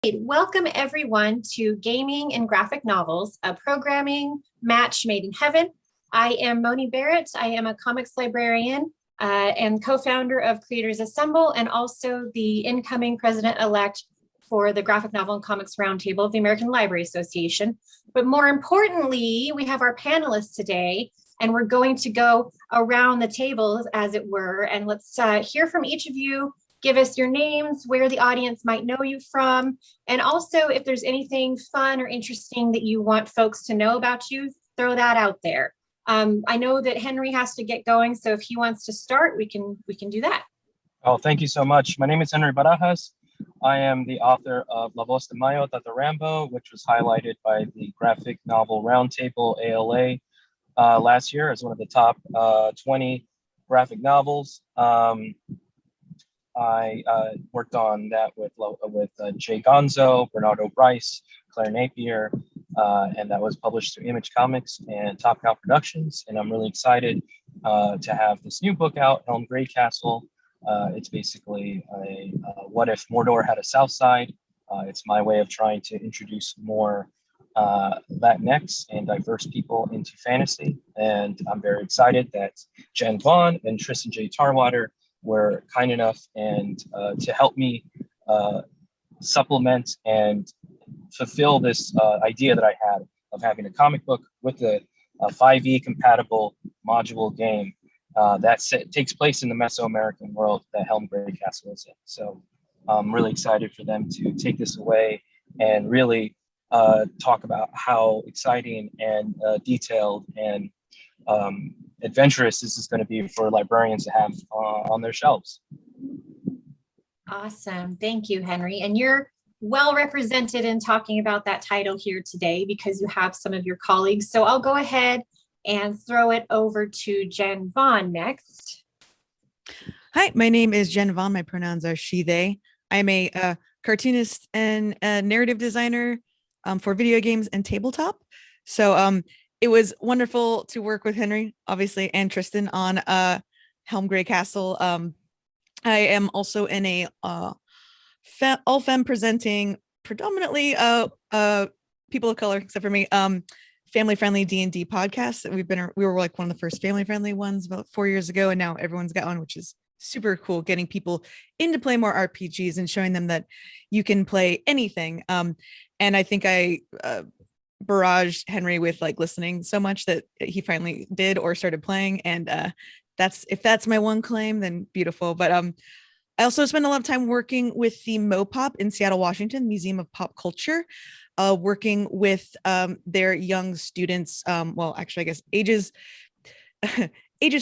Welcome everyone to Gaming and Graphic Novels, a programming match made in heaven. I am Moni Barrette. I am a comics librarian and co-founder of Creators Assemble, and also the incoming president-elect for the Graphic Novel and Comics Roundtable of the American Library Association. But more importantly, we have our panelists today, and we're going to go around the tables, as it were, and let's hear from each of you. Give us your names, where the audience might know you from, and also if there's anything fun or interesting that you want folks to know about you, throw that out there. I know that Henry has to get going, so if he wants to start, we can do that. Oh, thank you so much. My name is Henry Barajas. I am the author of La Voz de Mayo, Tata Rambo, which was highlighted by the Graphic Novel Roundtable, ALA, last year as one of the top 20 graphic novels. I worked on that with Jay Gonzo, Bernardo Bryce, Claire Napier, and that was published through Image Comics and Top Cow Productions. And I'm really excited to have this new book out, Helm Greycastle. It's basically a what if Mordor had a South Side. It's my way of trying to introduce more Latinx and diverse people into fantasy. And I'm very excited that Jen Vaughn and Tristan J. Tarwater were kind enough and to help me supplement and fulfill this idea that I had of having a comic book with a 5e compatible module game that takes place in the Mesoamerican world that Helm Greycastle is in. So I'm really excited for them to take this away and really talk about how exciting and detailed and adventurous this is going to be for librarians to have on their shelves. Awesome. Thank you, Henry. And you're well represented in talking about that title here today because you have some of your colleagues. So I'll go ahead and throw it over to Jen Vaughn next. Hi, my name is Jen Vaughn. My pronouns are she, they. I'm a cartoonist and a narrative designer for video games and tabletop. So it was wonderful to work with Henry, obviously, and Tristan on Helm Greycastle. I am also in a all-femme presenting, predominantly people of color, except for me, family-friendly D&D podcast that we were like one of the first family-friendly ones about 4 years ago, and now everyone's got one, which is super cool, getting people into play more RPGs and showing them that you can play anything. And I think I barraged Henry with like listening so much that he finally did or started playing, and if that's my one claim, then beautiful. But I also spend a lot of time working with the MoPop in Seattle, Washington, Museum of Pop Culture, working with their young students, well, actually, I guess ages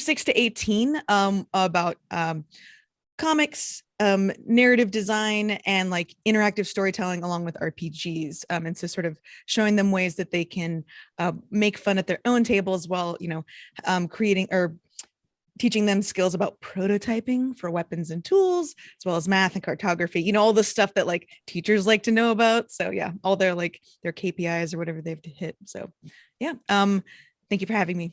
6 to 18, about comics, narrative design, and like interactive storytelling along with RPGs. And so sort of showing them ways that they can make fun at their own table as well, creating or teaching them skills about prototyping for weapons and tools, as well as math and cartography, all the stuff that like teachers like to know about. So yeah, all their KPIs or whatever they have to hit. So yeah, thank you for having me.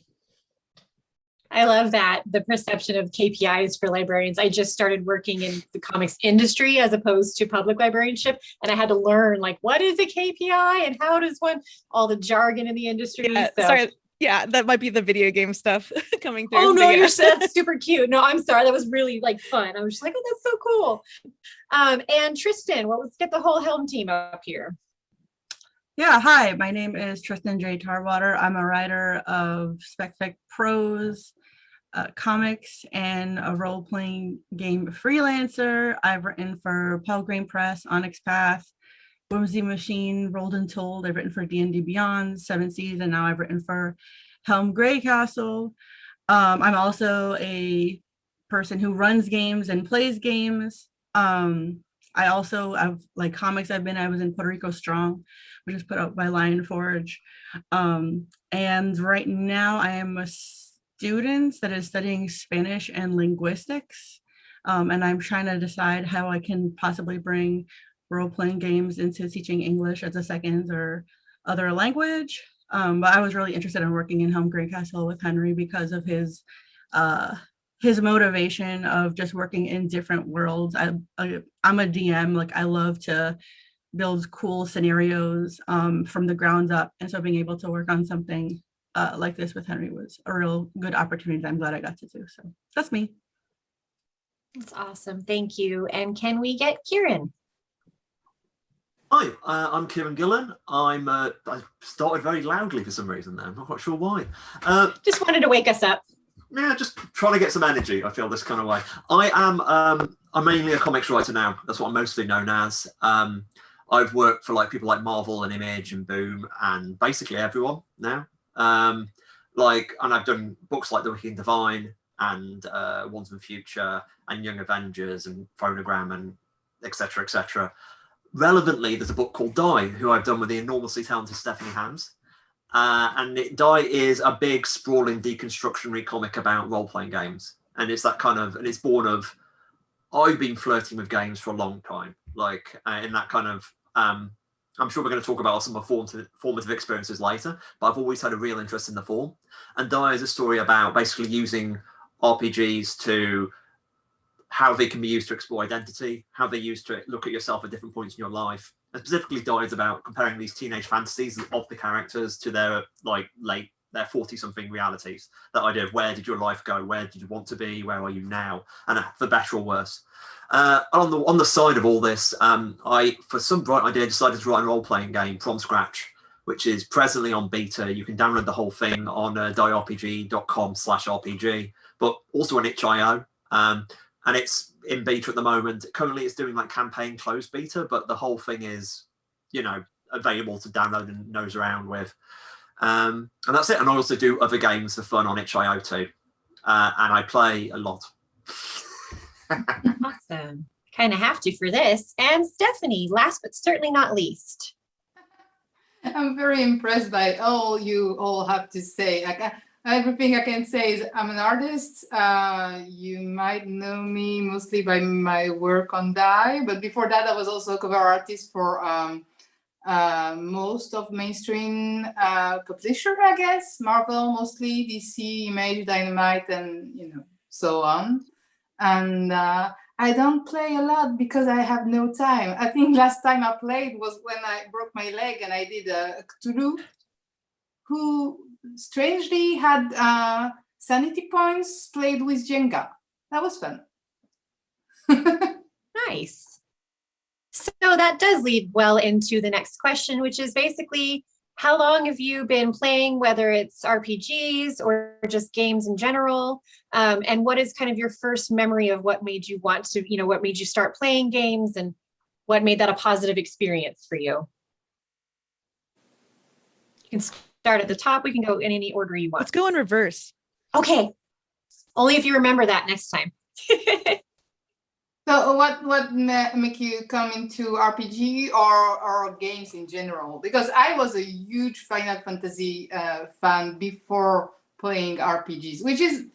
I love that, the perception of KPIs for librarians. I just started working in the comics industry as opposed to public librarianship, and I had to learn like what is a KPI and how does all the jargon in the industry. Yeah, so. Sorry. Yeah, that might be the video game stuff coming through. Oh no, yeah. That's super cute. No, I'm sorry. That was really like fun. I was just like, oh, that's so cool. And Tristan, well, let's get the whole Helm team up here. Yeah, hi, my name is Tristan J. Tarwater. I'm a writer of spec prose, comics, and a role-playing game freelancer. I've written for Pelgrane Press, Onyx Path, Whimsy Machine, Rolled and Told. I've written for D&D Beyond, 7 Seas, and now I've written for Helm Greycastle. I'm also a person who runs games and plays games. I also have like comics I was in Puerto Rico Strong, which is put out by Lion Forge. And right now I am a student that is studying Spanish and linguistics. And I'm trying to decide how I can possibly bring role-playing games into teaching English as a second or other language. But I was really interested in working in Helm Greycastle with Henry because of his motivation of just working in different worlds. I'm a DM, like I love to builds cool scenarios from the ground up. And so being able to work on something like this with Henry was a real good opportunity that I'm glad I got to do. So that's me. That's awesome. Thank you. And can we get Kieron? Hi, I'm Kieron Gillen. I started very loudly for some reason there. I'm not quite sure why. Just wanted to wake us up. Yeah, just trying to get some energy. I feel this kind of way. I'm mainly a comics writer now. That's what I'm mostly known as. I've worked for like people like Marvel and Image and Boom and basically everyone now. And I've done books like The Wicked and Divine and Ones from Future and Young Avengers and Phonogram and etc. etc. Relevantly, there's a book called Die, who I've done with the enormously talented Stephanie Hams. Die is a big, sprawling, deconstructionary comic about role-playing games. And it's that kind of, and it's born of, I've been flirting with games for a long time. In that kind of, I'm sure we're going to talk about some of formative experiences later, but I've always had a real interest in the form. And Die is a story about basically using RPGs to how they can be used to explore identity, how they're used to look at yourself at different points in your life. And specifically Die is about comparing these teenage fantasies of the characters to their their 40-something realities. That idea of where did your life go? Where did you want to be? Where are you now? And for better or worse. On the side of all this, I, for some bright idea, decided to write a role-playing game from scratch, which is presently on beta. You can download the whole thing on dierpg.com/rpg, but also on itch.io. And it's in beta at the moment. Currently, it's doing like campaign closed beta, but the whole thing is, available to download and nose around with. And that's it. And I also do other games for fun on itch.io too. And I play a lot. Awesome. Kind of have to for this. And Stephanie, last but certainly not least. I'm very impressed by all you all have to say. Everything I can say is I'm an artist. You might know me mostly by my work on Die, but before that, I was also a cover artist for most of mainstream publisher, I guess. Marvel mostly, DC, Image, Dynamite, and so on. And I don't play a lot because I have no time. I think last time I played was when I broke my leg and I did a Cthulhu, who strangely had sanity points played with Jenga. That was fun. Nice. So that does lead well into the next question, which is basically, how long have you been playing, whether it's RPGs or just games in general? And what is kind of your first memory of what made you want to, what made you start playing games and what made that a positive experience for you? You can start at the top. We can go in any order you want. Let's go in reverse. Okay. Only if you remember that next time. So what make you come into RPG or games in general? Because I was a huge Final Fantasy fan before playing RPGs, which is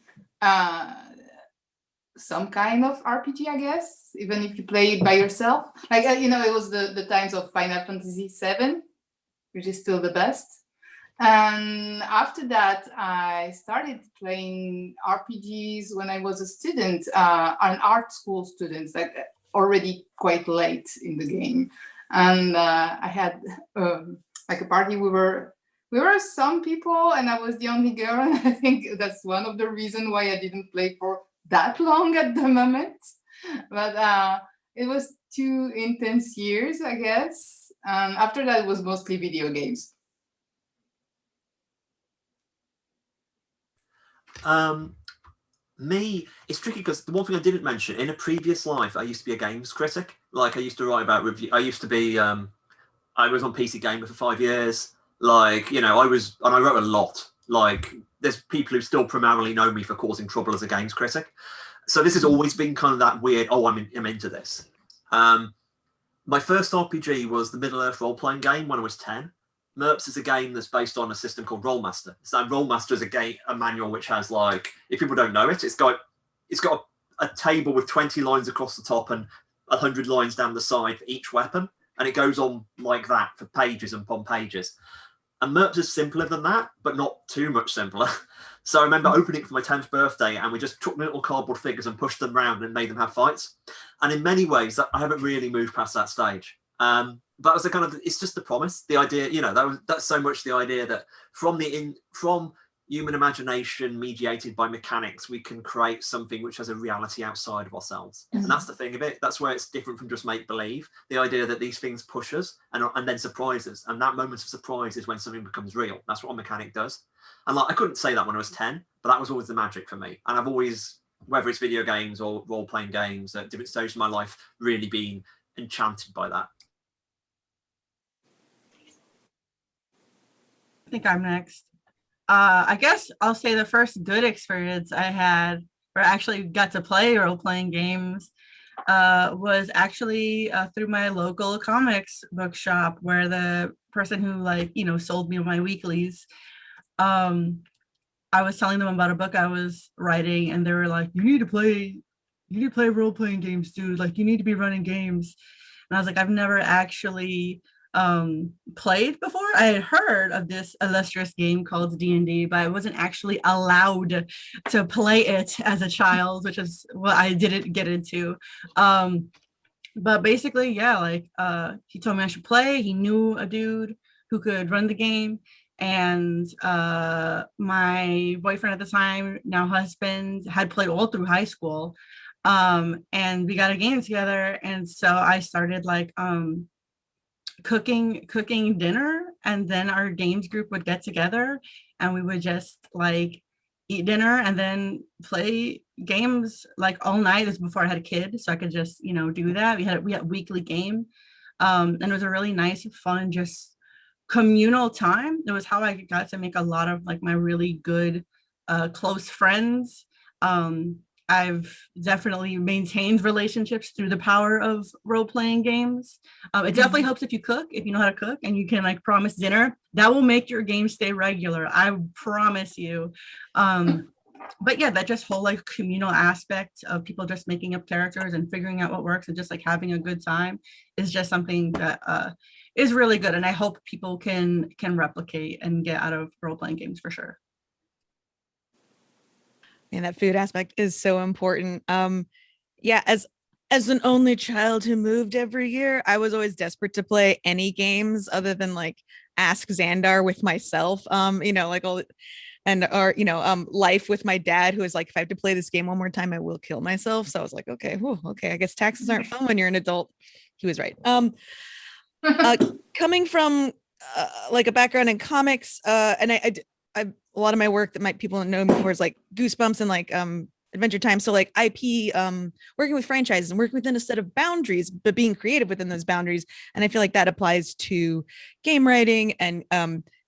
some kind of RPG, I guess, even if you play it by yourself. It was the times of Final Fantasy VII, which is still the best. And after that, I started playing RPGs when I was a student, an art school student, already quite late in the game. And I had a party. We were some people, and I was the only girl. And I think that's one of the reasons why I didn't play for that long at the moment. But it was 2 intense years, I guess. And after that, it was mostly video games. Me, it's tricky because the one thing I didn't mention, in a previous life, I used to be a games critic. I used to write about review. I used to be, I was on PC Gamer for 5 years. I wrote a lot. There's people who still primarily know me for causing trouble as a games critic. So this has always been kind of that weird, I'm into this. My first RPG was the Middle-earth role-playing game when I was 10. MERPS is a game that's based on a system called Rolemaster. So Rolemaster is a manual which has if people don't know it, it's got a table with 20 lines across the top and 100 lines down the side for each weapon. And it goes on like that for pages and upon pages. And MERPS is simpler than that, but not too much simpler. So I remember opening it for my 10th birthday and we just took little cardboard figures and pushed them around and made them have fights. And in many ways, I haven't really moved past that stage. That was the kind of, it's just the promise, the idea, you know, that's so much the idea that from human imagination mediated by mechanics, we can create something which has a reality outside of ourselves. And that's the thing of it. That's where it's different from just make believe. The idea that these things push us and then surprise us. And that moment of surprise is when something becomes real. That's what a mechanic does. And like, I couldn't say that when I was 10, but that was always the magic for me. And I've always, whether it's video games or role-playing games at different stages of my life, really been enchanted by that. I think I'm next. I guess I'll say the first good experience I had, or actually got to play role-playing games, was actually through my local comics bookshop, where the person who, like, you know, sold me my weeklies, I was telling them about a book I was writing, and they were like, you need to play role-playing games, dude. Like, you need to be running games. And I was like, I've never actually played before. I had heard of this illustrious game called D&D, but I wasn't actually allowed to play it as a child, which is what I didn't get into. But basically, yeah, like he told me I should play. He knew a dude who could run the game. And my boyfriend at the time, now husband, had played all through high school. And we got a game together. And so I started like cooking dinner, and then our games group would get together and we would just like eat dinner and then play games like all night. This was before I had a kid, so I could just, you know, do that. We had weekly game, and it was a really nice, fun, just communal time. It was how I got to make a lot of like my really good close friends. I've definitely maintained relationships through the power of role-playing games. It definitely helps if you cook, if you know how to cook and you can like promise dinner. That will make your game stay regular, I promise you. But yeah, that just whole like communal aspect of people just making up characters and figuring out what works and just like having a good time is just something that is really good. And I hope people can replicate and get out of role-playing games for sure. And that food aspect is so important. Yeah, as an only child who moved every year, I was always desperate to play any games other than like Ask Xandar with myself. You know, like all, and or you know, Life with my dad, who is like, if I have to play this game one more time, I will kill myself. So I was like, okay, whew, okay, I guess taxes aren't fun when you're an adult. He was right. Coming from like a background in comics, and I a lot of my work that people know me for is like Goosebumps and like Adventure Time. So like IP, working with franchises and working within a set of boundaries, but being creative within those boundaries. And I feel like that applies to game writing, and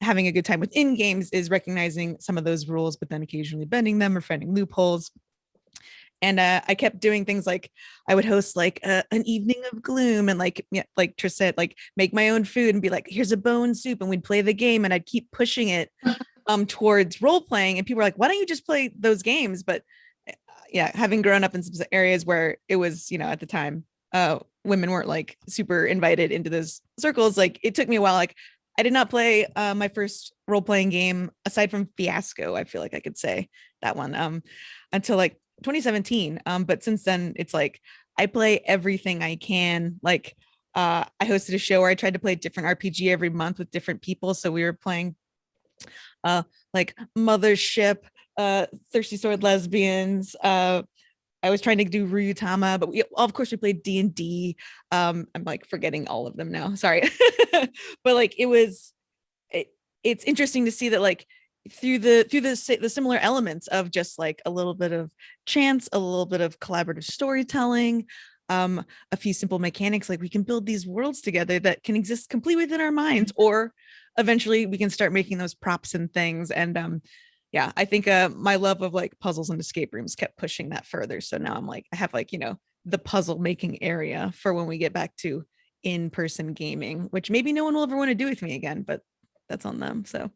having a good time within games is recognizing some of those rules, but then occasionally bending them or finding loopholes. And I kept doing things like I would host like an evening of gloom, and like, yeah, like Trish said, like make my own food and be like, here's a bone soup, and we'd play the game, and I'd keep pushing it towards role playing, and people were like, why don't you just play those games? But yeah, having grown up in some areas where it was, you know, at the time women weren't like super invited into those circles, like it took me a while. Like I did not play my first role-playing game aside from Fiasco, I feel like I could say that one, until like 2017. But since then it's like I play everything I can. Like I hosted a show where I tried to play a different RPG every month with different people, so we were playing like Mothership, Thirsty Sword Lesbians. I was trying to do Ryutama, but of course we played D&D. I'm like forgetting all of them now, sorry. But like it's interesting to see that like through the similar elements of just like a little bit of chance, a little bit of collaborative storytelling, a few simple mechanics, like we can build these worlds together that can exist completely within our minds, or eventually we can start making those props and things. And yeah, I think my love of like puzzles and escape rooms kept pushing that further. So now I'm like, I have like, you know, the puzzle making area for when we get back to in-person gaming, which maybe no one will ever want to do with me again, but that's on them. So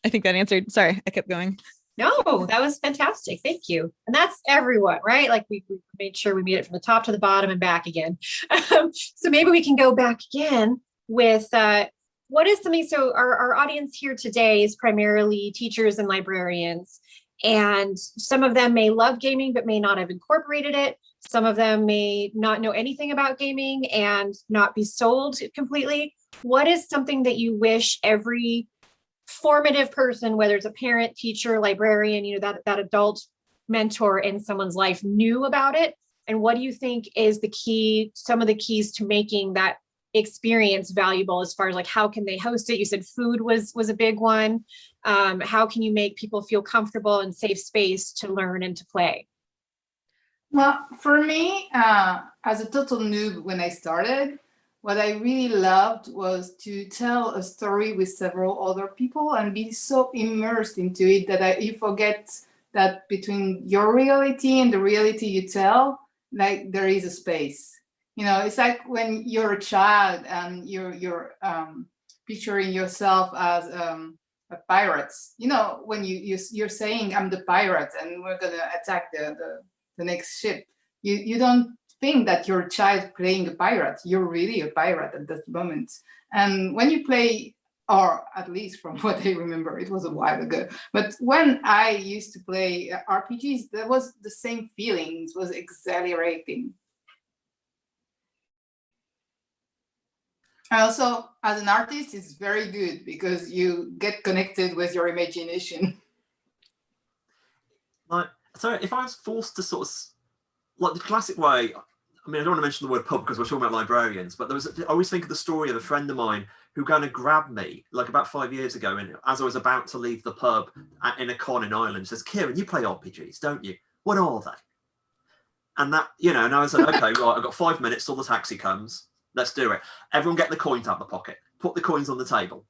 I think that answered. Sorry, I kept going. No, that was fantastic. Thank you. And that's everyone, right? Like we made sure we made it from the top to the bottom and back again. So maybe we can go back again with what is something. So our audience here today is primarily teachers and librarians, and some of them may love gaming but may not have incorporated it. Some of them may not know anything about gaming and not be sold completely. What is something that you wish every formative person, whether it's a parent, teacher, librarian, you know, that adult mentor in someone's life, knew about it? And what do you think is the key, some of the keys to making that experience valuable, as far as like, how can they host it? You said food was a big one. How can you make people feel comfortable and safe space to learn and to play? Well, for me, as a total noob when I started, what I really loved was to tell a story with several other people and be so immersed into it that you forget that between your reality and the reality you tell, like there is a space. You know, it's like when you're a child and you're picturing yourself as a pirate. You know, when you're saying, I'm the pirate and we're gonna attack the next ship. You don't think that you're a child playing a pirate. You're really a pirate at that moment. And when you play, or at least from what I remember, it was a while ago, but when I used to play RPGs, that was the same feeling. It was exhilarating. Also, as an artist, it's very good because you get connected with your imagination. Like, so if I was forced to sort of, like the classic way, I mean, I don't want to mention the word pub because we're talking about librarians, but I always think of the story of a friend of mine who kind of grabbed me like about 5 years ago, and as I was about to leave the pub in a con in Ireland, says, Kieron, you play RPGs, don't you? What are they? And that, you know, and I was like, okay, right, I've got 5 minutes till the taxi comes. Let's do it. Everyone get the coins out of the pocket. Put the coins on the table.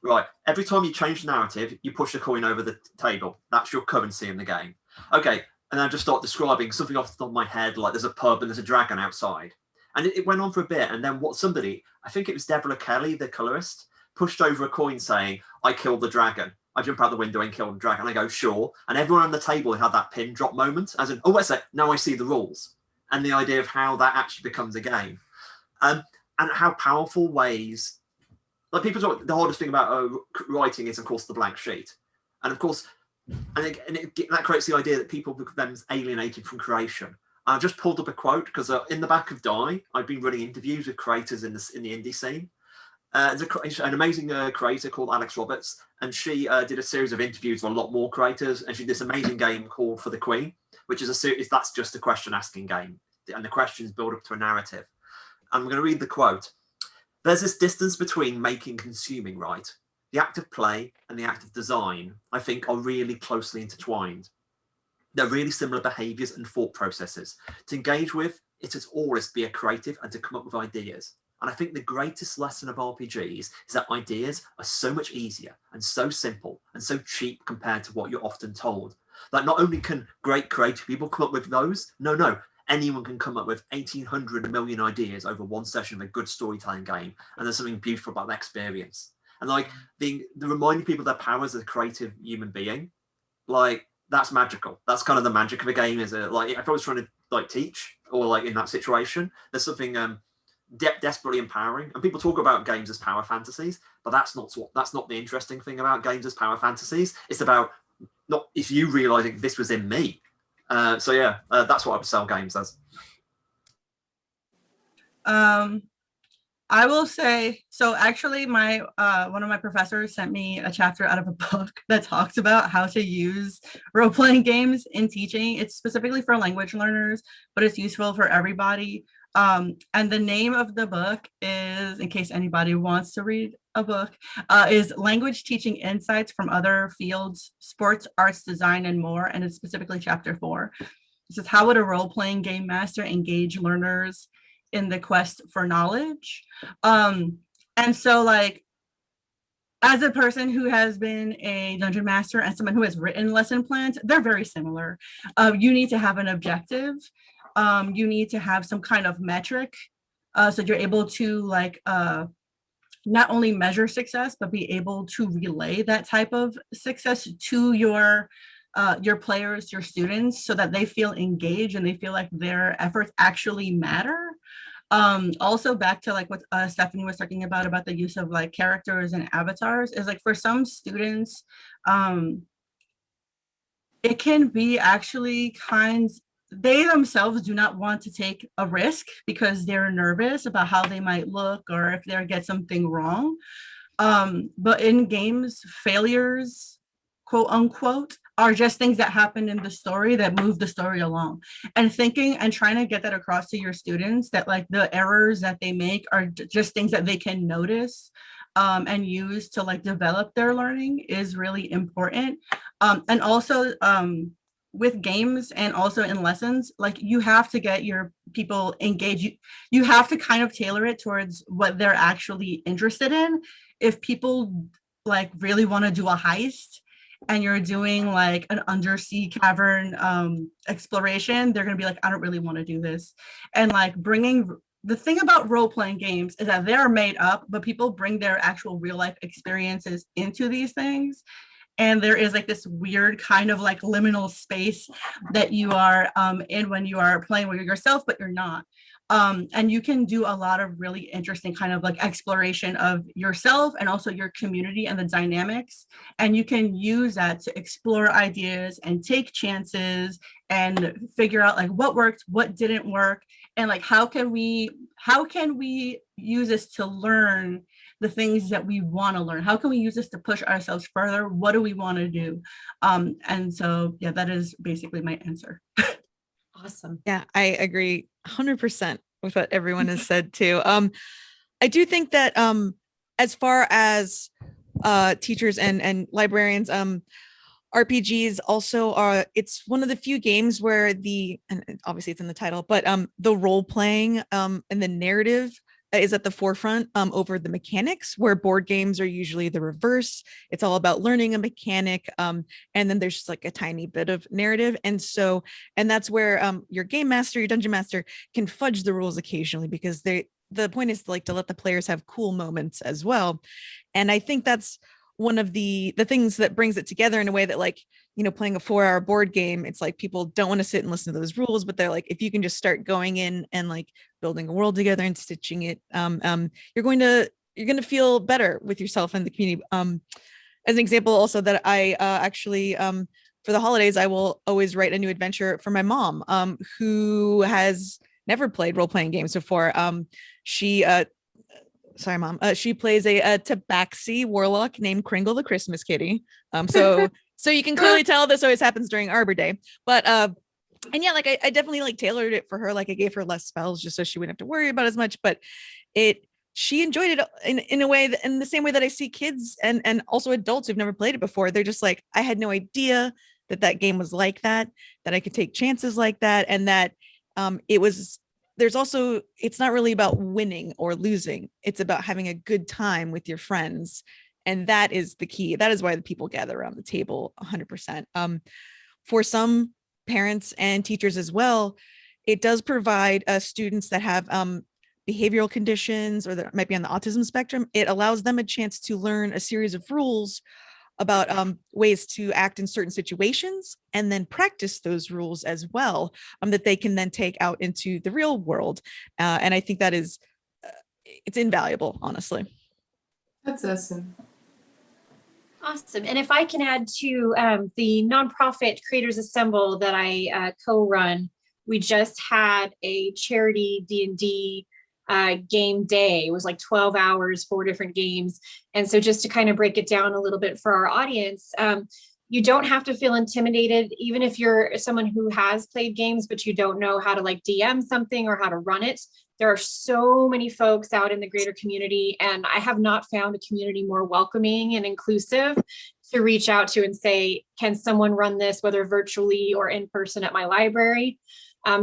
Right. Every time you change the narrative, you push a coin over the table. That's your currency in the game. Okay. And then I just start describing something off the top of my head, like there's a pub and there's a dragon outside. And it went on for a bit. And then somebody, I think it was Deborah Kelly, the colorist, pushed over a coin saying, I killed the dragon. I jump out the window and kill the dragon. I go, sure. And everyone on the table had that pin drop moment, as in, oh, wait a sec, now I see the rules. And the idea of how that actually becomes a game. And how powerful ways, like people talk, the hardest thing about writing is, of course, the blank sheet. And of course, that creates the idea that people become alienated from creation. I've just pulled up a quote because in the back of Die, I've been running interviews with creators in the indie scene. There's an amazing creator called Alex Roberts, and she did a series of interviews with a lot more creators, and she did this amazing game called For the Queen, which is a series that's just a question asking game, and the questions build up to a narrative. I'm going to read the quote. There's this distance between making and consuming, right? The act of play and the act of design, I think, are really closely intertwined. They're really similar behaviors and thought processes. To engage with, it is always to be a creative and to come up with ideas. And I think the greatest lesson of RPGs is that ideas are so much easier and so simple and so cheap compared to what you're often told. That not only can great creative people come up with those, no, anyone can come up with 1,800 million ideas over one session of a good storytelling game, and there's something beautiful about that experience. And like the reminding people of their powers as a creative human being, like that's magical. That's kind of the magic of a game. Is it like if I was trying to like teach or like in that situation, there's something desperately empowering. And people talk about games as power fantasies, but that's not the interesting thing about games as power fantasies. It's about not if you realizing this was in me. So yeah, that's what I would sell games as. I will say, so actually my one of my professors sent me a chapter out of a book that talks about how to use role-playing games in teaching. It's specifically for language learners, but it's useful for everybody. And the name of the book is, in case anybody wants to read a book, is Language Teaching Insights from Other Fields, Sports, Arts, Design, and More. And it's specifically chapter 4. It says, how would a role-playing game master engage learners in the quest for knowledge? And so like, as a person who has been a dungeon master and someone who has written lesson plans, they're very similar. You need to have an objective. You need to have some kind of metric, so you're able to like not only measure success, but be able to relay that type of success to your players, your students, so that they feel engaged and they feel like their efforts actually matter. Also back to like what Stephanie was talking about the use of like characters and avatars, is like for some students, it can be actually they themselves do not want to take a risk because they're nervous about how they might look or if they'll get something wrong. But in games, failures, quote unquote, are just things that happen in the story that move the story along. And thinking and trying to get that across to your students that like the errors that they make are just things that they can notice and use to like develop their learning is really important. And also with games and also in lessons, like you have to get your people engaged. You have to kind of tailor it towards what they're actually interested in. If people like really want to do a heist and you're doing like an undersea cavern exploration, they're going to be like, I don't really want to do this. And like bringing the thing about role-playing games is that they're made up, but people bring their actual real life experiences into these things. And there is like this weird kind of like liminal space that you are in when you are playing with yourself, but you're not. And you can do a lot of really interesting kind of like exploration of yourself and also your community and the dynamics. And you can use that to explore ideas and take chances and figure out like what worked, what didn't work, and like how can we use this to learn the things that we want to learn? How can we use this to push ourselves further? What do we want to do? And so, yeah, that is basically my answer. Awesome. Yeah, I agree 100% with what everyone has said too. I do think that as far as teachers and librarians, RPGs also are, it's one of the few games where and obviously it's in the title, but the role playing and the narrative is at the forefront over the mechanics, where board games are usually the reverse. It's all about learning a mechanic. And then there's just like a tiny bit of narrative. And that's where your game master, your dungeon master can fudge the rules occasionally, because the point is like to let the players have cool moments as well. And I think that's one of the things that brings it together in a way that, like, you know, playing a 4-hour board game, it's like people don't want to sit and listen to those rules, but they're like, if you can just start going in and like building a world together and stitching it, you're going to feel better with yourself and the community. As an example also that I actually for the holidays, I will always write a new adventure for my mom, who has never played role-playing games before. Sorry, Mom. She plays a Tabaxi warlock named Kringle the Christmas Kitty. So you can clearly tell this always happens during Arbor Day. But and yeah, like I definitely like tailored it for her. Like I gave her less spells just so she wouldn't have to worry about as much. But she enjoyed it in a way that, in the same way that I see kids and also adults who've never played it before. They're just like, I had no idea that game was like that I could take chances like that, and that there's also, it's not really about winning or losing. It's about having a good time with your friends. And that is the key. That is why the people gather around the table 100%. For some parents and teachers as well, it does provide students that have behavioral conditions or that might be on the autism spectrum. It allows them a chance to learn a series of rules about ways to act in certain situations, and then practice those rules as well, that they can then take out into the real world. And I think that is, it's invaluable, honestly. That's awesome. Awesome. And if I can add to the nonprofit Creators Assemble that I co-run, we just had a charity D&D game day. It was like 12 hours, 4 different games. And so just to kind of break it down a little bit for our audience, you don't have to feel intimidated, even if you're someone who has played games, but you don't know how to like DM something or how to run it. There are so many folks out in the greater community, and I have not found a community more welcoming and inclusive to reach out to and say, can someone run this, whether virtually or in person at my library?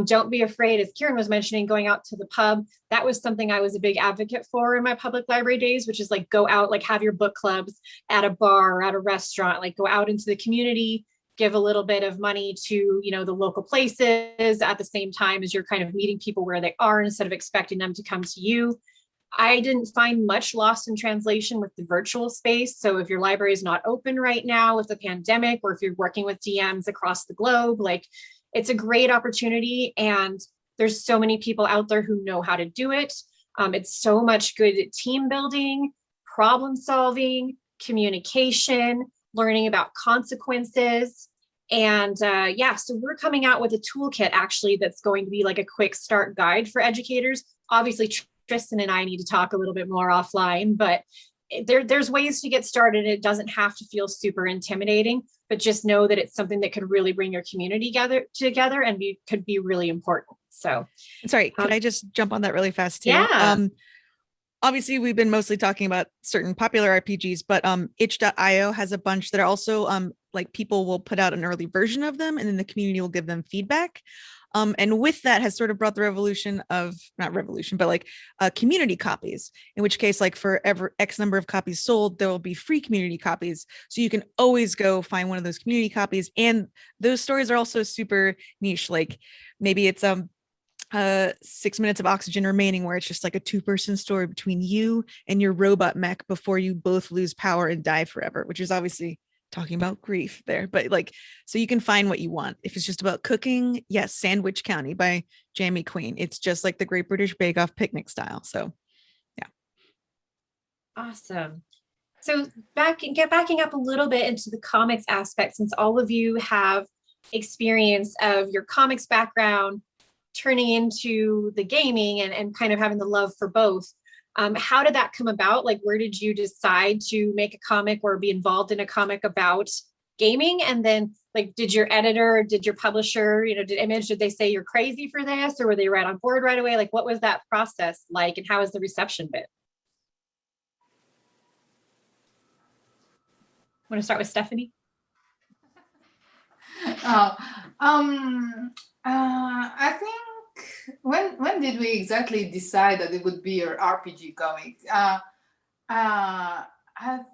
Don't be afraid, as Kieron was mentioning, going out to the pub. That was something I was a big advocate for in my public library days, which is like go out, like have your book clubs at a bar or at a restaurant, like go out into the community, give a little bit of money to, you know, the local places at the same time as you're kind of meeting people where they are instead of expecting them to come to you. I didn't find much lost in translation with the virtual space. So if your library is not open right now with the pandemic, or if you're working with DMs across the globe, like it's a great opportunity. And there's so many people out there who know how to do it. It's so much good team building, problem solving, communication, learning about consequences. And yeah, so we're coming out with a toolkit actually that's going to be like a quick start guide for educators. Obviously, Tristan and I need to talk a little bit more offline, but there's ways to get started. It doesn't have to feel super intimidating, but just know that it's something that could really bring your community together and could be really important. So sorry, could I just jump on that really fast too? Yeah. Obviously we've been mostly talking about certain popular RPGs, but itch.io has a bunch that are also like people will put out an early version of them and then the community will give them feedback. And with that has sort of brought the revolution of, not revolution, but like community copies, in which case, like for every X number of copies sold, there will be free community copies. So you can always go find one of those community copies. And those stories are also super niche. Like maybe it's 6 minutes of oxygen remaining, where it's just like a 2-person story between you and your robot mech before you both lose power and die forever, which is obviously talking about grief there, but like, so you can find what you want. If it's just about cooking, yes, Sandwich County by Jamie Queen. It's just like the Great British Bake Off picnic style. So yeah. Awesome. So backing up a little bit into the comics aspect, since all of you have experience of your comics background turning into the gaming and kind of having the love for both. How did that come about? Like, where did you decide to make a comic or be involved in a comic about gaming? And then, like, did your editor, did your publisher, did Image, did they say you're crazy for this, or were they right on board right away? Like, what was that process like, and how has the reception been? Want to start with Stephanie? I think when did we exactly decide that it would be an RPG comic? I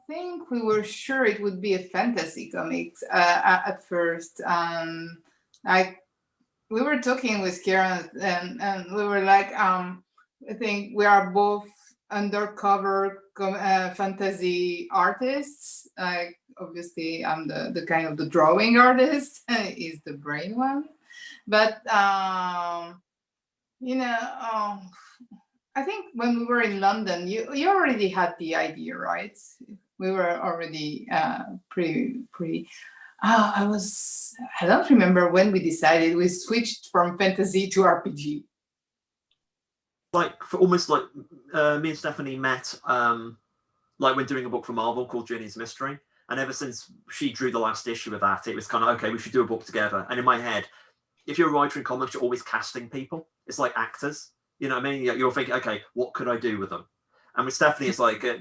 think we were sure it would be a fantasy comics at first. Like we were talking with Kieron and we were like, I think we are both undercover fantasy artists. Like obviously I'm the kind of the drawing artist, is the brain one. But I think when we were in London, you already had the idea, right? We were already pretty. I don't remember when we decided. We switched from fantasy to RPG. Like for almost like me and Stephanie met like when doing a book for Marvel called Journey's Mystery, and ever since she drew the last issue of that, it was kind of okay, we should do a book together. And in my head, if you're a writer in comics, you're always casting people. It's like actors. You know what I mean? You're thinking, okay, what could I do with them? And with Stephanie, it's like I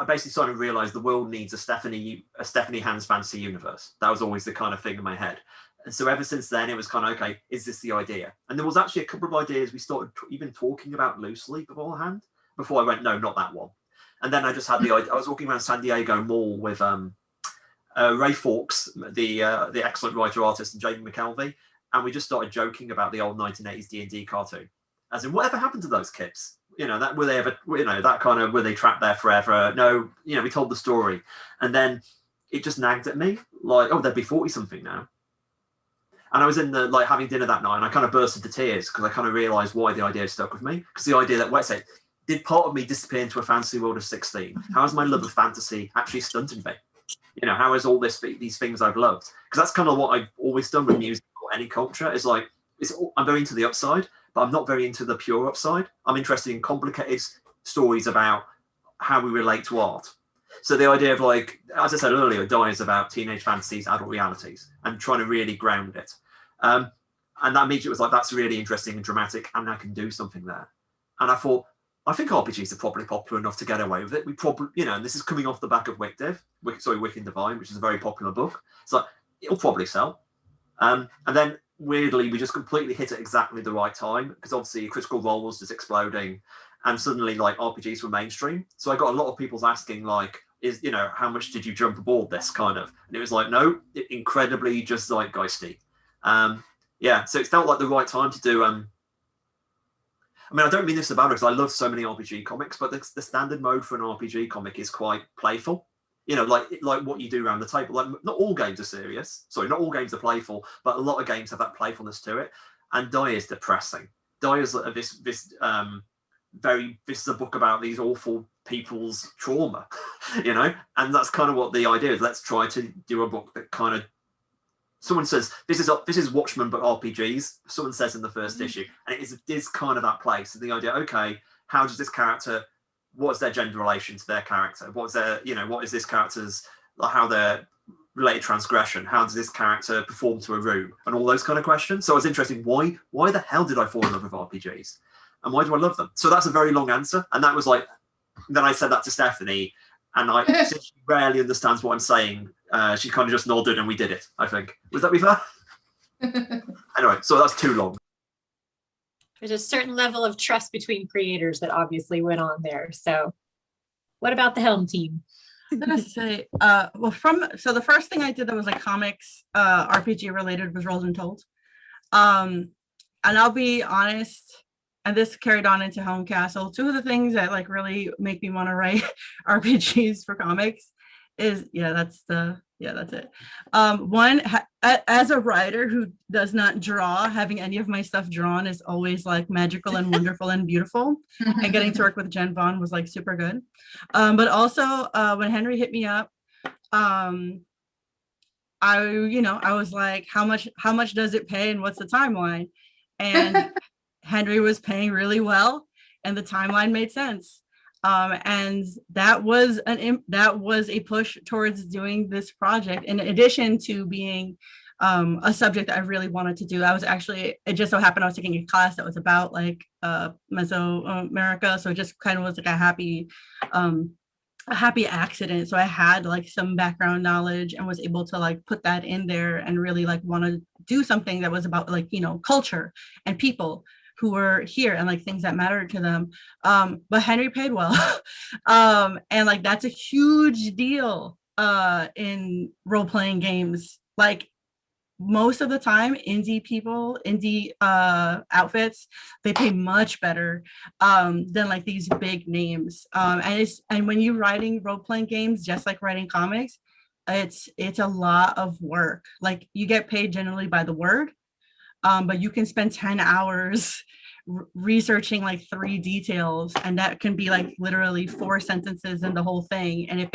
basically started to realize the world needs a Stephanie Hans Fantasy Universe. That was always the kind of thing in my head. And so ever since then, it was kind of, okay, is this the idea? And there was actually a couple of ideas we started even talking about loosely beforehand, before I went, no, not that one. And then I just had the idea. I was walking around San Diego Mall with Ray Fawkes, the excellent writer-artist, and Jamie McKelvey. And we just started joking about the old 1980s D&D cartoon. As in, whatever happened to those kids? That were they ever, that kind of, were they trapped there forever? No, we told the story. And then it just nagged at me, like, oh, they'd be 40-something now. And I was in the, like, having dinner that night, and I kind of burst into tears because I kind of realized why the idea stuck with me. Because the idea that, let's say, did part of me disappear into a fantasy world of 16? How has my love of fantasy actually stunted me? How is all these things I've loved? Because that's kind of what I've always done with music or any culture. Is like, I'm very into the upside, but I'm not very into the pure upside. I'm interested in complicated stories about how we relate to art. So the idea of, like, as I said earlier, Die is about teenage fantasies, adult realities, and trying to really ground it. And that immediately was like, that's really interesting and dramatic, and I can do something there. And I thought, I think RPGs are probably popular enough to get away with it. We probably, and this is coming off the back of Wick and Divine, which is a very popular book. So it'll probably sell. And then weirdly, we just completely hit it exactly the right time, because obviously Critical Role was just exploding, and suddenly, like, RPGs were mainstream. So I got a lot of people asking, like, how much did you jump aboard this kind of? And it was like, no, incredibly just zeitgeisty. So it felt like the right time to do. I don't mean this about it, because I love so many RPG comics, but the standard mode for an RPG comic is quite playful. Like what you do around the table. Like, not all games are serious. Sorry, not all games are playful, but a lot of games have that playfulness to it. And Die is depressing. Die is this is a book about these awful people's trauma, and that's kind of what the idea is. Let's try to do a book that kind of someone says this is Watchmen but RPGs. Someone says in the first issue, and it is kind of that place. The idea, okay, how does this character? What's their gender relation to their character? What's their, what is this character's, how their related transgression? How does this character perform to a room? And all those kind of questions. So I was interested, why the hell did I fall in love with RPGs? And why do I love them? So that's a very long answer. And that was like, then I said that to Stephanie, and since she rarely understands what I'm saying, she kind of just nodded and we did it, I think. Was that be fair? Anyway, so that's too long. There's a certain level of trust between creators that obviously went on there. So what about the Helm team? I'm gonna say, so the first thing I did that was like comics, RPG related was Rolled and Told. And I'll be honest, and this carried on into Helm Castle. Two of the things that like really make me want to write RPGs for comics is, that's it. One, as a writer who does not draw, having any of my stuff drawn is always like magical and wonderful and beautiful. And getting to work with Jen Vaughn was like super good. But also when Henry hit me up, I was like, how much does it pay and what's the timeline? And Henry was paying really well and the timeline made sense. And that was a push towards doing this project, in addition to being a subject that I really wanted to do. It just so happened I was taking a class that was about like Mesoamerica, so it just kind of was like a happy accident. So I had like some background knowledge and was able to like put that in there and really like want to do something that was about like culture and people who were here and like things that mattered to them. But Henry paid well. And like that's a huge deal in role-playing games. Like most of the time, indie outfits, they pay much better than like these big names. And when you're writing role-playing games, just like writing comics, it's a lot of work. Like you get paid generally by the word. But you can spend 10 hours researching like 3 details, and that can be like literally 4 sentences in the whole thing. And if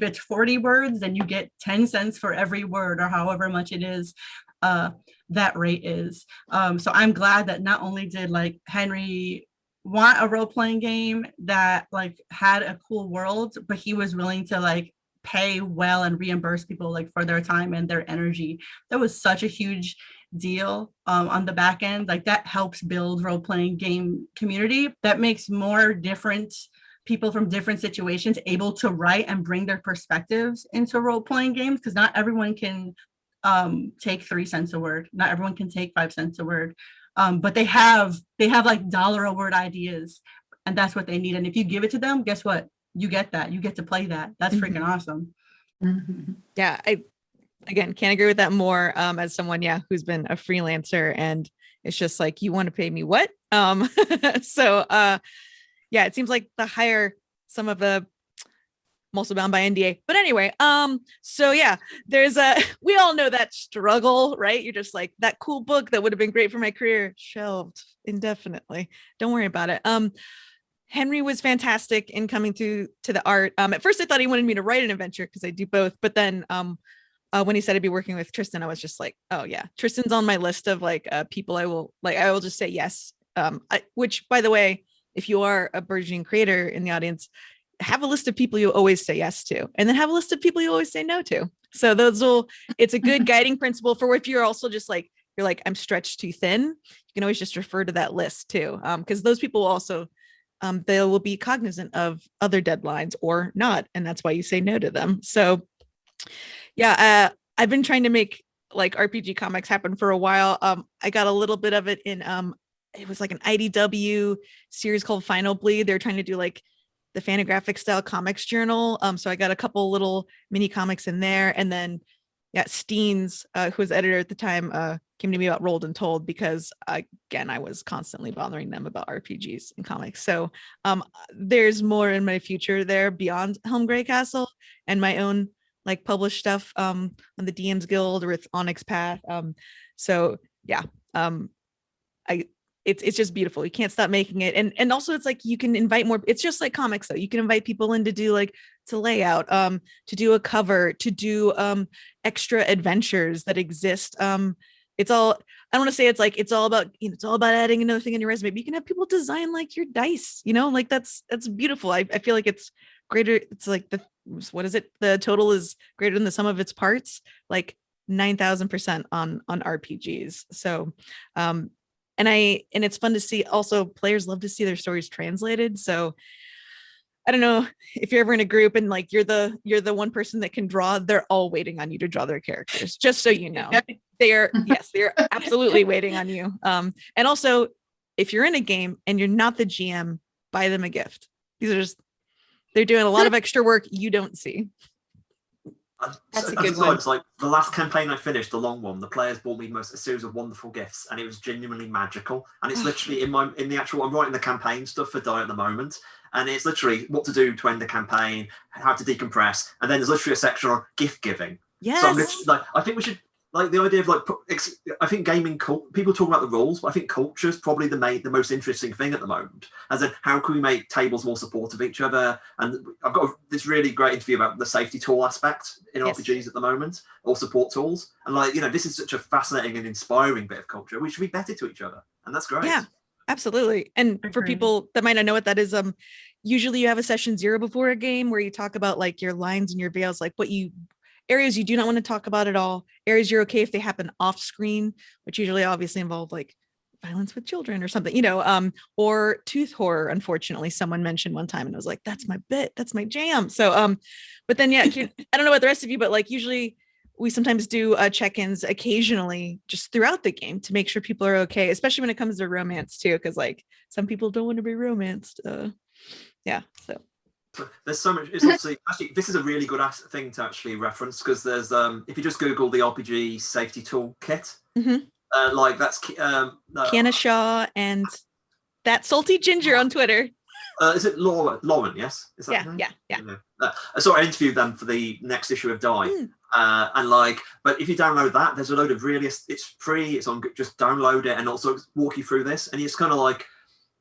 it's 40 words, then you get 10 cents for every word, or however much it is that rate is. So I'm glad that not only did like Henry want a role-playing game that like had a cool world, but he was willing to like pay well and reimburse people like for their time and their energy. That was such a huge deal on the back end. Like that helps build role-playing game community. That makes more different people from different situations able to write and bring their perspectives into role-playing games, because not everyone can take 3 cents a word. Not everyone can take 5 cents a word. But they have like dollar a word ideas, and that's what they need. And if you give it to them, guess what? You get that. You get to play that. That's freaking awesome. Yeah, I again can't agree with that more as someone who's been a freelancer, and it's just like, you want to pay me what? So it seems like the higher some of the, I'm also bound by NDA, but anyway, so there's we all know that struggle, right? You're just like, that cool book that would have been great for my career, shelved indefinitely. Don't worry about it. Henry was fantastic in coming to the art. At first I thought he wanted me to write an adventure because I do both, but then when he said I'd be working with Tristan, I was just like, oh yeah, Tristan's on my list of like people I will just say yes. Which, by the way, if you are a burgeoning creator in the audience, have a list of people you always say yes to, and then have a list of people you always say no to. So it's a good guiding principle for if you're also just like, you're like, I'm stretched too thin, you can always just refer to that list too. Because those people also, they will be cognizant of other deadlines or not, and that's why you say no to them. So I've been trying to make like RPG comics happen for a while. I got a little bit of it in it was like an IDW series called Final Bleed. They're trying to do like the Fantagraphic style comics journal. So I got a couple little mini comics in there, and then Steens, who was editor at the time, came to me about Rolled and Told, because again, I was constantly bothering them about RPGs and comics. So there's more in my future there beyond Helm Greycastle and my own like published stuff on the DMs Guild or with Onyx Path. it's just beautiful. You can't stop making it. And also it's like, you can invite more, it's just like comics though. You can invite people in to do like, to lay out, to do a cover, to do extra adventures that exist. It's all, I don't want to say it's like, it's all about, you know, it's all about adding another thing in your resume, but you can have people design like your dice, you know, like that's beautiful. I feel like it's greater. It's like what is it? The total is greater than the sum of its parts, like 9,000% on RPGs. So, and it's fun to see. Also, players love to see their stories translated. So I don't know if you're ever in a group and like you're the one person that can draw, they're all waiting on you to draw their characters, just so you know. They're absolutely waiting on you. And also, if you're in a game and you're not the GM, buy them a gift. They're doing a lot of extra work you don't see. That's a As good aside, one. it's like the last campaign I finished, the long one, the players bought me a series of wonderful gifts, and it was genuinely magical. And it's literally in the actual, I'm writing the campaign stuff for Die at the moment, and it's literally what to do to end the campaign, how to decompress, and then there's literally a section on gift giving. Yes. So I'm literally, like, I think we should, like, the idea of like, I think gaming, people talk about the rules, but I think culture is probably the most interesting thing at the moment. As in, how can we make tables more supportive of each other? And I've got this really great interview about the safety tool aspect in RPGs at the moment, or support tools. And like, you know, this is such a fascinating and inspiring bit of culture. We should be better to each other, and that's great. Yeah, absolutely. And for people that might not know what that is, usually you have a session 0 before a game where you talk about like your lines and your veils, like areas you do not want to talk about at all, areas you're okay if they happen off screen, which usually obviously involve like violence with children or something, you know, or tooth horror. Unfortunately, someone mentioned one time and I was like, that's my bit, that's my jam. So, but then, yeah, I don't know about the rest of you, but like usually we sometimes do check-ins occasionally just throughout the game to make sure people are okay, especially when it comes to romance too, because like some people don't want to be romanced. Yeah, so. There's so much. It's actually this is a really good thing to actually reference, because there's if you just Google the RPG safety tool kit, like that's Kiana Shaw and that salty ginger on Twitter. Is it Lauren? Yes. Is that Yeah. So I interviewed them for the next issue of Die, and like, but if you download that, there's a load of it's free. It's on, just download it and also walk you through this, and it's kind of like,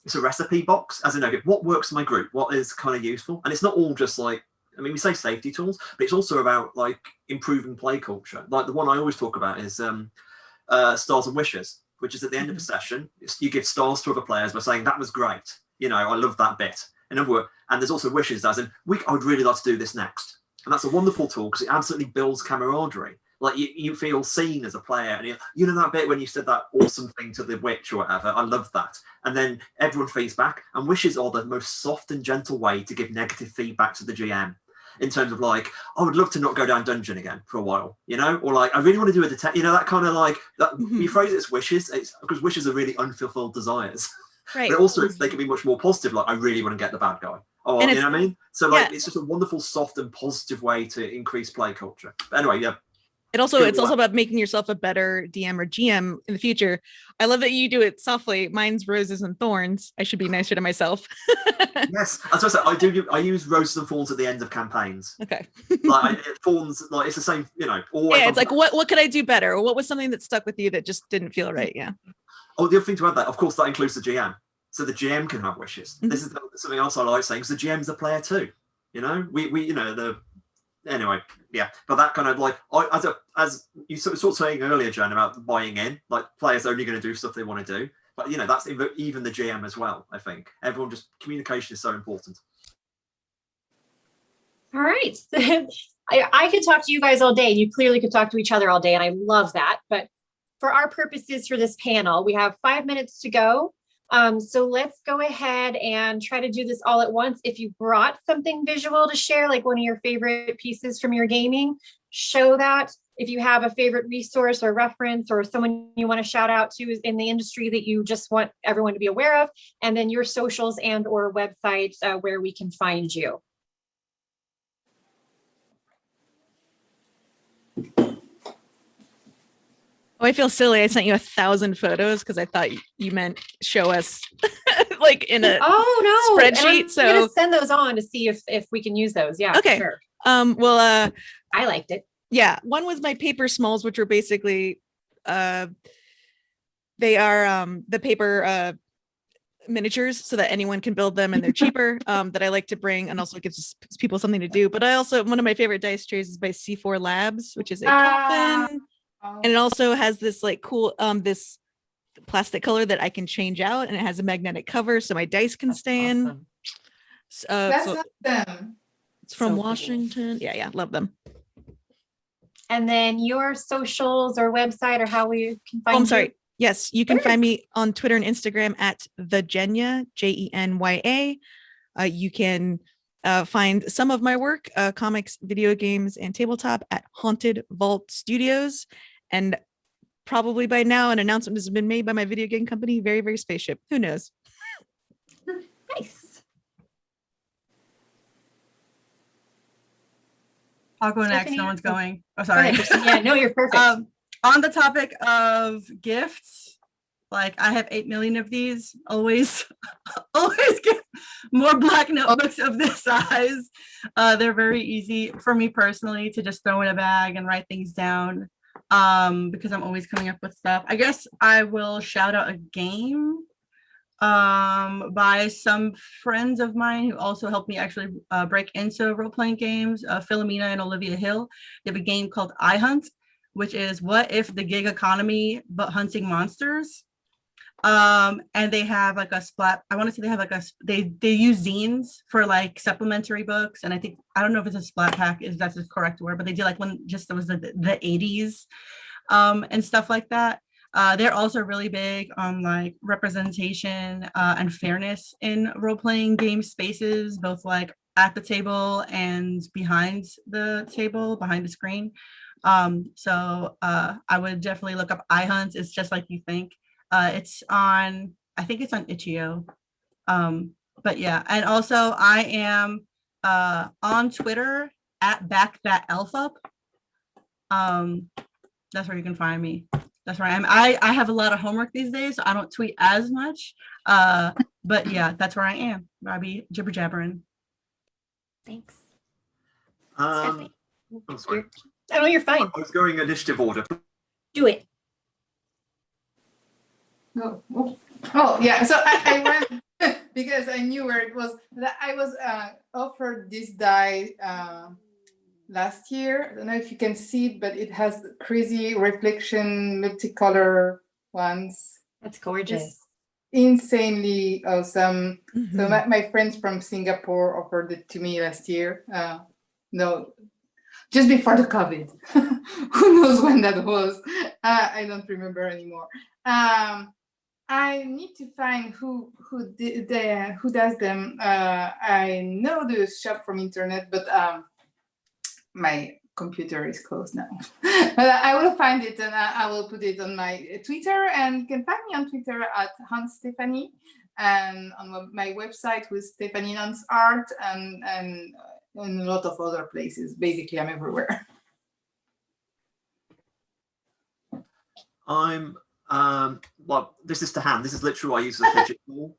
it's a recipe box, as in, okay, what works for my group, what is kind of useful. And it's not all just like, I mean, we say safety tools, but it's also about like improving play culture. Like the one I always talk about is stars and wishes, which is at the end of a session, you give stars to other players by saying, that was great, you know, I love that bit. In other words, and there's also wishes, as in, I would really like to do this next. And that's a wonderful tool because it absolutely builds camaraderie. Like you feel seen as a player, and you know that bit when you said that awesome thing to the witch or whatever. I love that. And then everyone feeds back. And wishes are the most soft and gentle way to give negative feedback to the GM, in terms of like, I would love to not go down dungeon again for a while, you know, or like I really want to do a detect, you know, that kind of like that. You phrase it as wishes, it's because wishes are really unfulfilled desires. Right. But also they can be much more positive. Like I really want to get the bad guy. Oh, you know what I mean? So like it's just a wonderful, soft and positive way to increase play culture. But anyway, yeah. It's also about making yourself a better DM or GM in the future. I love that you do it softly. Mine's roses and thorns. I should be nicer to myself. Yes, as I said, I use roses and thorns at the end of campaigns. Okay. Like thorns, like it's the same, you know. Yeah, it's like what could I do better, or what was something that stuck with you that just didn't feel right? Yeah. Oh, the other thing to add that, of course, that includes the GM. So the GM can have wishes. This is something else I like saying, because the GM's a player too. You know, we you know anyway, yeah, but that kind of like, as you sort of saying earlier, Jen, about buying in, like players only going to do stuff they want to do. But you know, that's even the GM as well. I think communication is so important. All right, I could talk to you guys all day. You clearly could talk to each other all day, and I love that. But for our purposes for this panel, we have 5 minutes to go. So let's go ahead and try to do this all at once. If you brought something visual to share, like one of your favorite pieces from your gaming, show that. If you have a favorite resource or reference or someone you want to shout out to in the industry that you just want everyone to be aware of, and then your socials and or websites where we can find you. Oh, I feel silly. I sent you 1,000 photos because I thought you meant show us like in a spreadsheet. So I'm gonna send those on to see if we can use those. Yeah. Okay. Sure. Well, I liked it. Yeah. One was my paper smalls, which were basically They are the paper miniatures so that anyone can build them and they're cheaper, that I like to bring, and also it gives people something to do. But I also, one of my favorite dice trays is by C4 Labs, which is a coffin. And it also has this like cool this plastic color that I can change out, and it has a magnetic cover so my dice can stay in. Awesome. That's So awesome. it's from So cool. Washington. Yeah, love them. And then your socials or website, or how we can find Oh, I'm you? sorry. Yes, you can Sure. find me on Twitter and Instagram at the Genya, Jenya. You can find some of my work, comics, video games, and tabletop at Haunted Vault Studios. And probably by now, an announcement has been made by my video game company, Very Very Spaceship. Who knows? Nice. I'll go next. Stephanie? No one's going. Oh, Go ahead, sorry. Kristen. Yeah, no, you're perfect. On the topic of gifts, like I have 8 million of these. Always get more black notebooks of this size. They're very easy for me personally to just throw in a bag and write things down, because I'm always coming up with stuff. I guess I will shout out a game by some friends of mine who also helped me actually break into role-playing games, Philomena and Olivia Hill. They have a game called I Hunt, which is what if the gig economy but hunting monsters. And they have like a splat. I want to say they have like they use zines for like supplementary books, and I don't know if it's a splat pack, if that's the correct word, but they did like one just, it was the 80s and stuff like that. They're also really big on like representation and fairness in role-playing game spaces, both like at the table and behind the table, behind the screen. So I would definitely look up iHunt. It's just like you think. It's on, I think it's on Itch.io. But yeah, and also I am on Twitter at Back That Elf Up. That's where you can find me. That's where I am. I have a lot of homework these days, so I don't tweet as much. But yeah, that's where I am. Robbie jibber jabbering. Thanks. I'm Stephanie? sorry. Oh, you're fine. I was going initiative order. Do it. Oh, yeah. So I went because I knew where it was. I was offered this die last year. I don't know if you can see it, but it has crazy reflection, multicolor ones. That's gorgeous. It's insanely awesome. Mm-hmm. So my friends from Singapore offered it to me last year. No, just before the COVID. Who knows when that was? I don't remember anymore. I need to find who does them. I know the shop from internet, but my computer is closed now. But I will find it, and I will put it on my Twitter. And you can find me on Twitter at Hans Stephanie, and on my website with Stephanie Nun's art, and a lot of other places. Basically, I'm everywhere. Well, this is to hand. This is literally what I use as a fidget ball.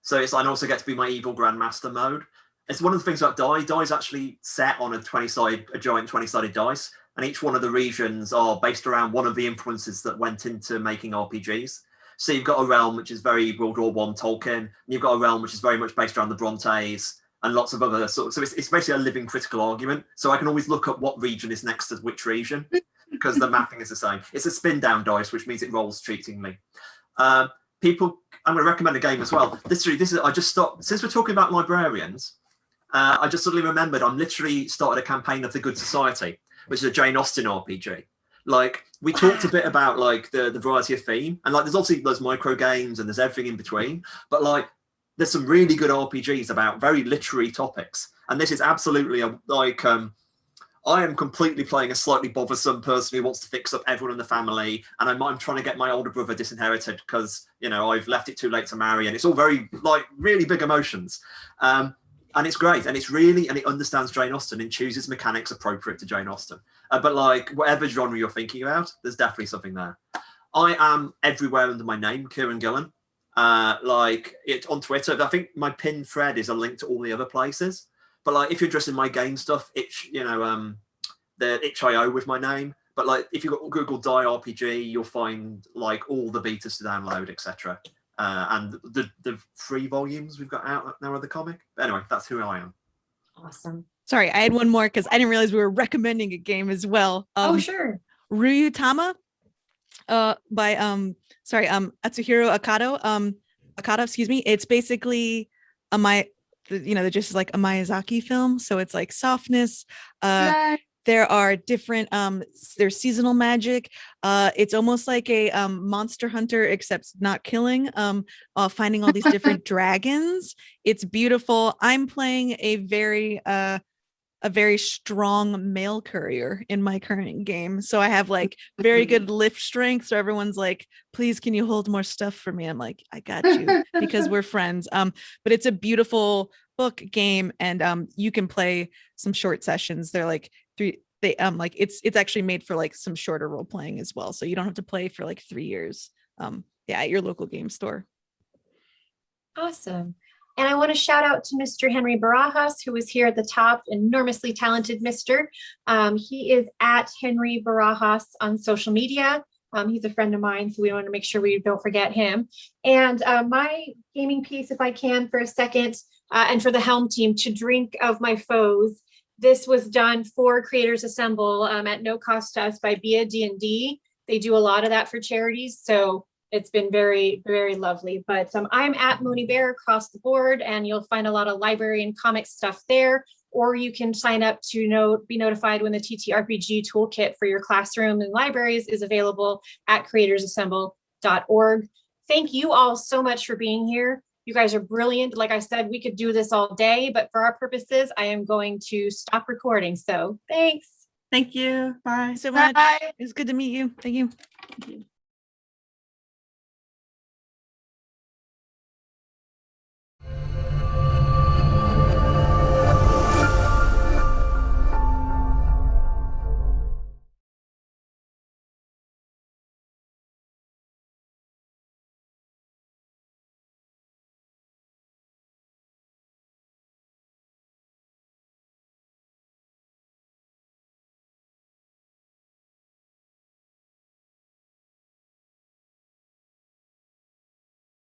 So it's, I also get to be my evil grandmaster mode. It's one of the things about die. Die is actually set on a giant 20-sided dice, and each one of the regions are based around one of the influences that went into making RPGs. So you've got a realm which is very World War I Tolkien, and you've got a realm which is very much based around the Brontes and lots of other sorts. So it's basically a living critical argument. So I can always look up what region is next to which region, because the mapping is the same. It's a spin down dice, which means it rolls cheatingly. People, I'm going to recommend a game as well. This is I just stopped, since we're talking about librarians, I just suddenly remembered I'm literally started a campaign of the Good Society, which is a Jane Austen RPG. Like, we talked a bit about like the variety of theme, and like there's obviously those micro games and there's everything in between, but like there's some really good RPGs about very literary topics, and this is absolutely I am completely playing a slightly bothersome person who wants to fix up everyone in the family, and I'm trying to get my older brother disinherited because, you know, I've left it too late to marry, and it's all very like really big emotions. And it's great, and it understands Jane Austen and chooses mechanics appropriate to Jane Austen. But like whatever genre you're thinking about, there's definitely something there. I am everywhere under my name, Kieron Gillen. Like it on Twitter. I think my pinned thread is a link to all the other places. But like if you're interested in my game stuff, the itch.io with my name. But like, if you Google Die RPG, you'll find like all the betas to download, etc. And the 3 volumes we've got out now of the comic. But anyway, that's who I am. Awesome. Sorry, I had one more because I didn't realize we were recommending a game as well. Oh, sure. Ryutama, by Atsuhiro Akata, excuse me. It's basically just like a Miyazaki film. So it's like softness. Nice. There are different there's seasonal magic. It's almost like a Monster Hunter, except not killing, finding all these different dragons. It's beautiful. I'm playing a very strong mail courier in my current game. So I have like very good lift strength. So everyone's like, please, can you hold more stuff for me? I'm like, I got you, because we're friends. But it's a beautiful book game, and you can play some short sessions. They're like it's actually made for like some shorter role playing as well. So you don't have to play for like 3 years. At your local game store. Awesome. And I want to shout out to Mr. Henry Barajas, who is here at the top, enormously talented Mr. He is at Henry Barajas on social media. He's a friend of mine, so we want to make sure we don't forget him. And my gaming piece, if I can for a second, and for the Helm team, To Drink of My Foes. This was done for Creators Assemble at no cost to us by Bia D&D. They do a lot of that for charities, so it's been very, very lovely. But I'm at Moni Barrette across the board, and you'll find a lot of library and comic stuff there. Or you can sign up to be notified when the TTRPG toolkit for your classroom and libraries is available at creatorsassemble.org. Thank you all so much for being here. You guys are brilliant. Like I said, we could do this all day, but for our purposes, I am going to stop recording. So thanks. Thank you. Bye. Thanks so much. Bye. It was good to meet you. Thank you. Thank you.